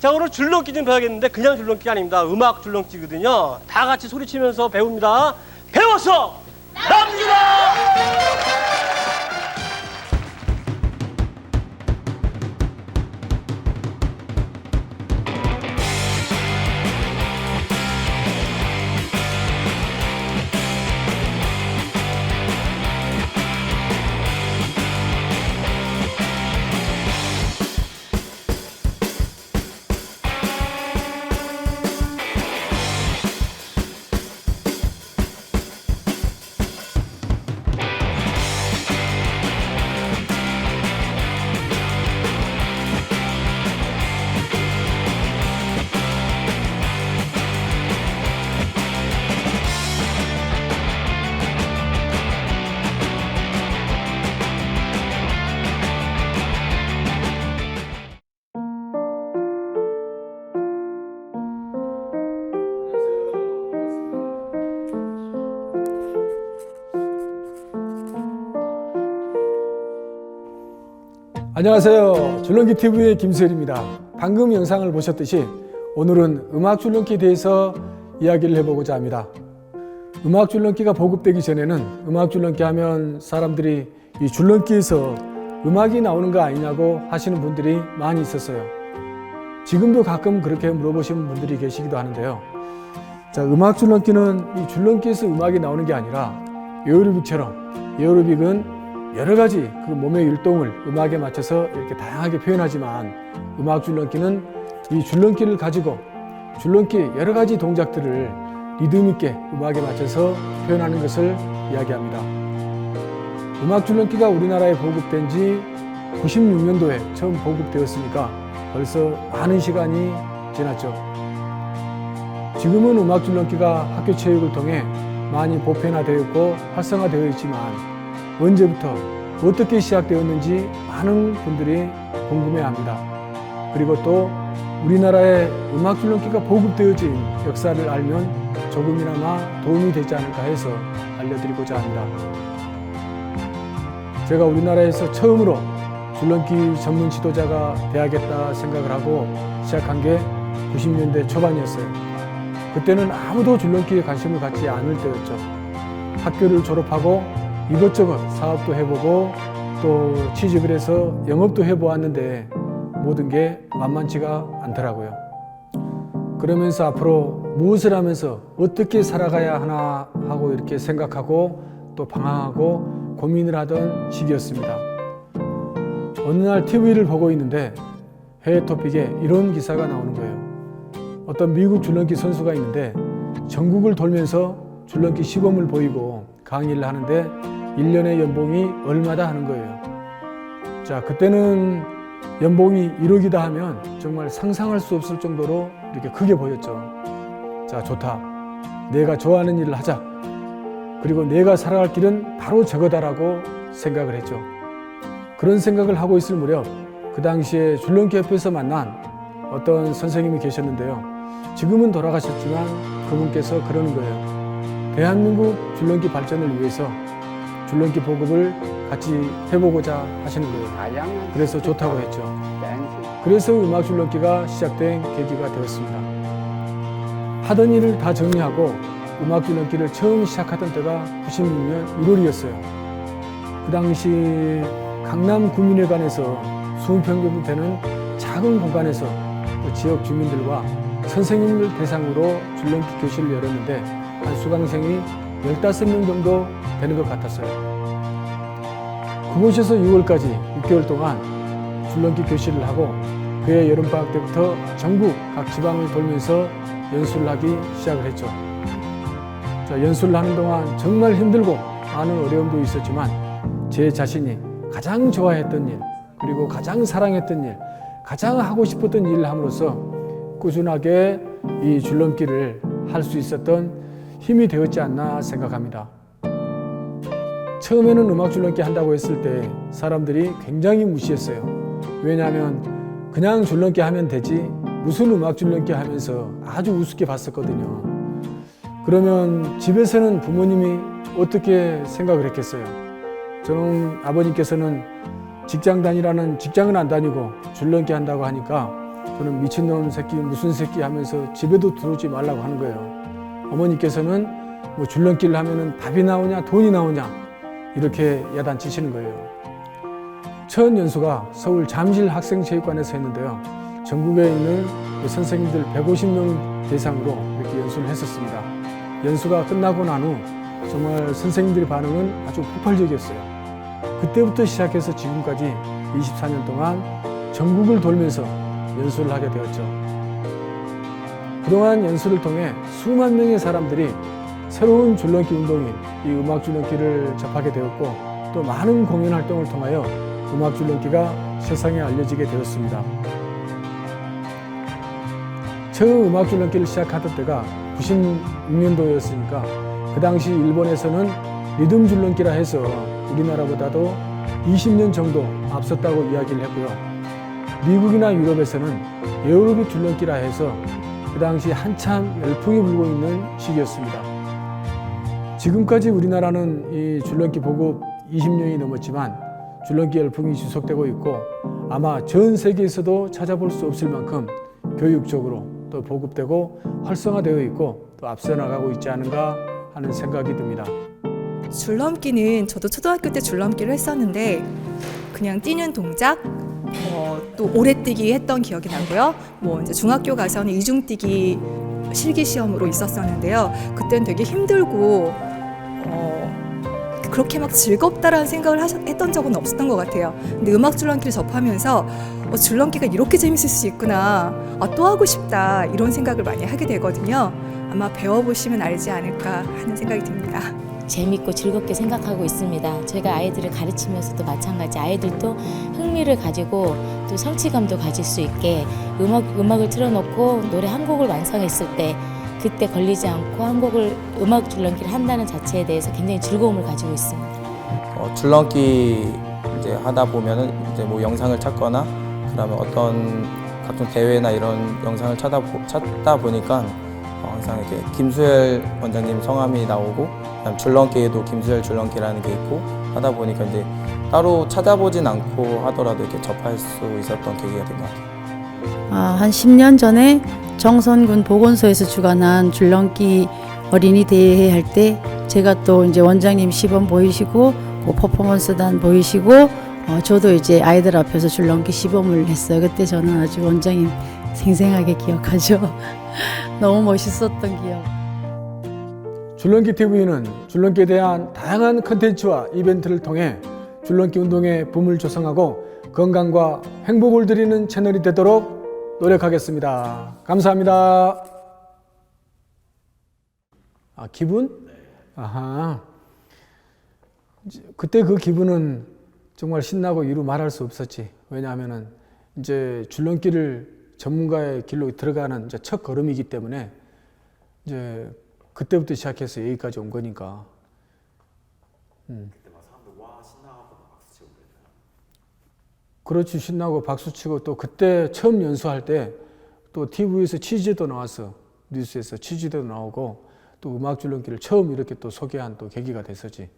자, 오늘 줄넘기 좀 배워야겠는데 그냥 줄넘기가 아닙니다. 음악 줄넘기거든요. 다 같이 소리치면서 배웁니다. 배워서 남기라! 안녕하세요. 줄넘기TV의 김수열입니다. 방금 영상을 보셨듯이 오늘은 음악 줄넘기에 대해서 이야기를 해보고자 합니다. 음악 줄넘기가 보급되기 전에는 음악 줄넘기 하면 사람들이 이 줄넘기에서 음악이 나오는 거 아니냐고 하시는 분들이 많이 있었어요. 지금도 가끔 그렇게 물어보시는 분들이 계시기도 하는데요. 자, 음악 줄넘기는 이 줄넘기에서 음악이 나오는 게 아니라 에어로빅처럼, 에어로빅은 여러 가지 그 몸의 율동을 음악에 맞춰서 이렇게 다양하게 표현하지만 음악 줄넘기는 이 줄넘기를 가지고 줄넘기 여러 가지 동작들을 리듬 있게 음악에 맞춰서 표현하는 것을 이야기합니다. 음악 줄넘기가 우리나라에 보급된 지 96년도에 처음 보급되었으니까 벌써 많은 시간이 지났죠. 지금은 음악 줄넘기가 학교 체육을 통해 많이 보편화되어 있고 활성화되어 있지만 언제부터 어떻게 시작되었는지 많은 분들이 궁금해합니다. 그리고 또 우리나라에 음악 줄넘기가 보급되어진 역사를 알면 조금이나마 도움이 되지 않을까 해서 알려드리고자 합니다. 제가 우리나라에서 처음으로 줄넘기 전문 지도자가 돼야겠다 생각을 하고 시작한 게 90년대 초반이었어요. 그때는 아무도 줄넘기에 관심을 갖지 않을 때였죠. 학교를 졸업하고 이것저것 사업도 해보고 또 취직을 해서 영업도 해보았는데 모든 게 만만치가 않더라고요. 그러면서 앞으로 무엇을 하면서 어떻게 살아가야 하나 하고 이렇게 생각하고 또 방황하고 고민을 하던 시기였습니다. 어느 날 TV를 보고 있는데 해외 토픽에 이런 기사가 나오는 거예요. 어떤 미국 줄넘기 선수가 있는데 전국을 돌면서 줄넘기 시범을 보이고 강의를 하는데 1년의 연봉이 얼마다 하는 거예요. 자, 그때는 연봉이 1억이다 하면 정말 상상할 수 없을 정도로 이렇게 크게 보였죠. 자, 좋다. 내가 좋아하는 일을 하자. 그리고 내가 살아갈 길은 바로 저거다라고 생각을 했죠. 그런 생각을 하고 있을 무렵 그 당시에 줄넘기 협회에서 만난 어떤 선생님이 계셨는데요. 지금은 돌아가셨지만 그분께서 그러는 거예요. 대한민국 줄넘기 발전을 위해서 줄넘기 보급을 같이 해보고자 하시는 거예요. 그래서 좋다고 했죠. 그래서 음악 줄넘기가 시작된 계기가 되었습니다. 하던 일을 다 정리하고 음악 줄넘기를 처음 시작하던 때가 96년 1월이었어요. 그 당시 강남 구민회관에서 20평 정도 되는 작은 공간에서 그 지역 주민들과 선생님들 대상으로 줄넘기 교실을 열었는데 한 수강생이 15명 정도 되는 것 같았어요. 그곳에서 6월까지 6개월 동안 줄넘기 교실을 하고 그해 여름방학 때부터 전국 각 지방을 돌면서 연수를 하기 시작을 했죠. 자, 연수를 하는 동안 정말 힘들고 많은 어려움도 있었지만 제 자신이 가장 좋아했던 일, 그리고 가장 사랑했던 일, 가장 하고 싶었던 일을 함으로써 꾸준하게 이 줄넘기를 할 수 있었던 힘이 되었지 않나 생각합니다. 처음에는 음악 줄넘기 한다고 했을 때 사람들이 굉장히 무시했어요. 왜냐하면 그냥 줄넘기 하면 되지 무슨 음악 줄넘기 하면서 아주 우습게 봤었거든요. 그러면 집에서는 부모님이 어떻게 생각을 했겠어요? 저는 아버님께서는 직장 다니라는 직장은 안 다니고 줄넘기 한다고 하니까 그런 미친놈 새끼 무슨 새끼 하면서 집에도 들어오지 말라고 하는 거예요. 어머니께서는 뭐 줄넘기를 하면은 밥이 나오냐 돈이 나오냐 이렇게 야단치시는 거예요. 첫 연수가 서울 잠실 학생체육관에서 했는데요. 전국에 있는 선생님들 150명 대상으로 이렇게 연수를 했었습니다. 연수가 끝나고 난 후 정말 선생님들의 반응은 아주 폭발적이었어요. 그때부터 시작해서 지금까지 24년 동안 전국을 돌면서 연수를 하게 되었죠. 그동안 연수를 통해 수만 명의 사람들이 새로운 줄넘기 운동인 이 음악 줄넘기를 접하게 되었고 또 많은 공연 활동을 통하여 음악 줄넘기가 세상에 알려지게 되었습니다. 처음 음악 줄넘기를 시작하던 때가 96년도였으니까 그 당시 일본에서는 리듬 줄넘기라 해서 우리나라보다도 20년 정도 앞섰다고 이야기를 했고요. 미국이나 유럽에서는 에어로빅 줄넘기라 해서 그 당시 한참 열풍이 불고 있는 시기였습니다. 지금까지 우리나라는 이 줄넘기 보급 20년이 넘었지만 줄넘기 열풍이 지속되고 있고 아마 전 세계에서도 찾아볼 수 없을 만큼 교육적으로 또 보급되고 활성화되어 있고 또 앞서 나가고 있지 않은가 하는 생각이 듭니다. 줄넘기는 저도 초등학교 때 줄넘기를 했었는데 그냥 뛰는 동작, 또 오래뛰기 했던 기억이 나고요. 뭐 이제 중학교 가서는 이중뛰기 실기 시험으로 있었었는데요. 그때는 되게 힘들고 그렇게 막 즐겁다라는 생각을 했던 적은 없었던 것 같아요. 근데 음악 줄넘기를 접하면서 줄넘기가 이렇게 재밌을 수 있구나, 또 하고 싶다 이런 생각을 많이 하게 되거든요. 아마 배워보시면 알지 않을까 하는 생각이 듭니다. 재밌고 즐겁게 생각하고 있습니다. 제가 아이들을 가르치면서도 마찬가지 아이들도 흥미를 가지고 또 성취감도 가질 수 있게 음악을 틀어놓고 노래 한 곡을 완성했을 때 그때 걸리지 않고 한 곡을 음악 줄넘기를 한다는 자체에 대해서 굉장히 즐거움을 가지고 있습니다. 줄넘기 이제 하다 보면은 이제 뭐 영상을 찾거나 그다음에 어떤 각종 대회나 이런 영상을 찾다 보니까 항상 이렇게 김수열 원장님 성함이 나오고 그다음 줄넘기에도 김수열 줄넘기라는 게 있고 하다 보니까 이제 따로 찾아보진 않고 하더라도 이렇게 접할 수 있었던 계기가 된 것 같아요. 한 10년 전에 정선군 보건소에서 주관한 줄넘기 어린이 대회 할 때 제가 또 이제 원장님 시범 보이시고 그 퍼포먼스단 보이시고 저도 이제 아이들 앞에서 줄넘기 시범을 했어요. 그때 저는 아주 원장님 생생하게 기억하죠. 너무 멋있었던 기억. 줄넘기 TV는 줄넘기에 대한 다양한 컨텐츠와 이벤트를 통해 줄넘기 운동의 붐을 조성하고 건강과 행복을 드리는 채널이 되도록 노력하겠습니다. 감사합니다. 기분? 아하. 그때 그 기분은 정말 신나고 이루 말할 수 없었지. 왜냐하면은 이제 줄넘기를 전문가의 길로 들어가는 이제 첫 걸음이기 때문에 이제 그때부터 시작해서 여기까지 온 거니까. 그때 막 사람들 와 신나고 박수 치고 그랬나요? 그렇지, 신나고 박수 치고 또 그때 처음 연수할 때 또 TV에서 취재도 나왔어. 뉴스에서 취재도 나오고 또 음악 줄넘기를 처음 이렇게 또 소개한 또 계기가 됐었지.